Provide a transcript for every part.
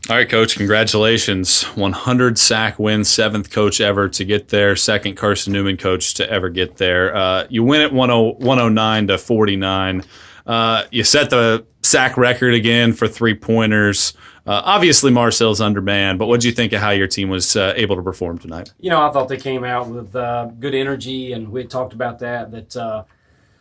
All right, Coach, congratulations. 100 sack win, seventh coach ever to get there, second Carson-Newman coach to ever get there. You win at 109 to 49. You set the sack record again for three-pointers. Obviously, Marcel's undermanned, but what do you think of how your team was able to perform tonight? I thought they came out with good energy, and we had talked about that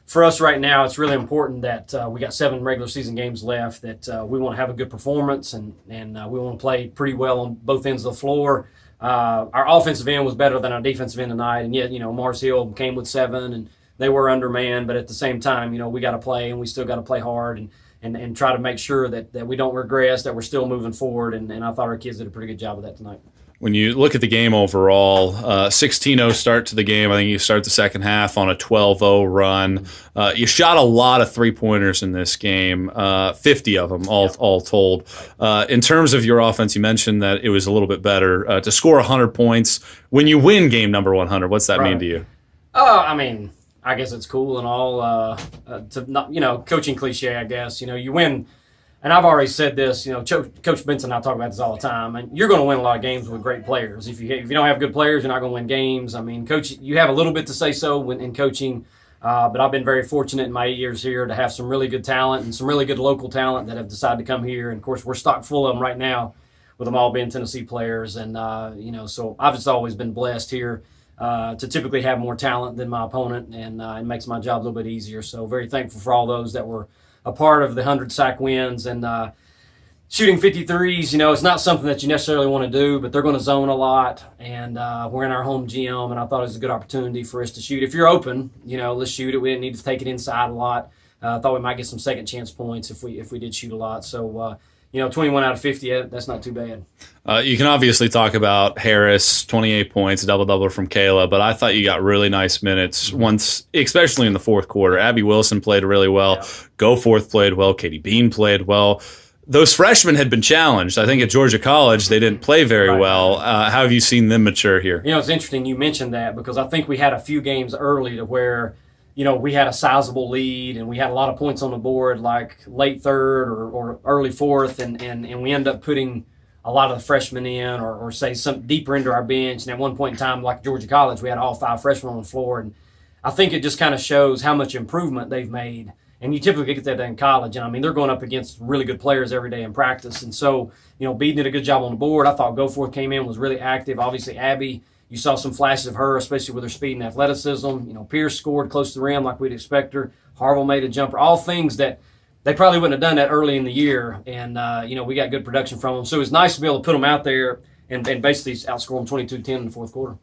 for us right now, it's really important that we got 7 regular season games left, that we want to have a good performance, and we want to play pretty well on both ends of the floor. Our offensive end was better than our defensive end tonight, and yet, Mars Hill came with 7, and they were undermanned, but at the same time, we got to play, and we still got to play hard and try to make sure that we don't regress, that we're still moving forward, and I thought our kids did a pretty good job of that tonight. When you look at the game overall, 16-0 start to the game. I think you start the second half on a 12-0 run. You shot a lot of three-pointers in this game, 50 of them all told. In terms of your offense, you mentioned that it was a little bit better. To score 100 points, when you win game number 100, what's that mean to you? I guess it's cool and all. To not, coaching cliche, I guess. You win. And I've already said this, Coach Benson and I talk about this all the time, and you're going to win a lot of games with great players. If you don't have good players, you're not going to win games. Coach, you have a little bit to say so in coaching, but I've been very fortunate in my 8 years here to have some really good talent and some really good local talent that have decided to come here. And, of course, we're stocked full of them right now with them all being Tennessee players. And, so I've just always been blessed here to typically have more talent than my opponent, and it makes my job a little bit easier. So very thankful for all those that were a part of the 100 sack wins, and shooting 53s, it's not something that you necessarily want to do, but they're going to zone a lot, and we're in our home gym, and I thought it was a good opportunity for us to shoot. If you're open, let's shoot it. We didn't need to take it inside a lot. I thought we might get some second chance points if we did shoot a lot. So 21 out of 50, that's not too bad. You can obviously talk about Harris, 28 points, double-double from Kayla, but I thought you got really nice minutes once, especially in the fourth quarter. Abby Wilson played really well. Yeah. Goforth played well. Katie Bean played well. Those freshmen had been challenged. I think at Georgia College they didn't play very well. How have you seen them mature here? It's interesting you mentioned that, because I think we had a few games early to where we had a sizable lead and we had a lot of points on the board, like late third or early fourth, and we end up putting a lot of the freshmen in or say some deeper into our bench. And at one point in time, like Georgia College, we had all 5 freshmen on the floor. And I think it just kind of shows how much improvement they've made. And you typically get that in college. And they're going up against really good players every day in practice. And so, Beaton did a good job on the board. I thought Goforth came in, was really active. Obviously, Abby, you saw some flashes of her, especially with her speed and athleticism. Pierce scored close to the rim like we'd expect her. Harville made a jumper. All things that they probably wouldn't have done that early in the year. And, we got good production from them. So it was nice to be able to put them out there and basically outscore them 22-10 in the fourth quarter.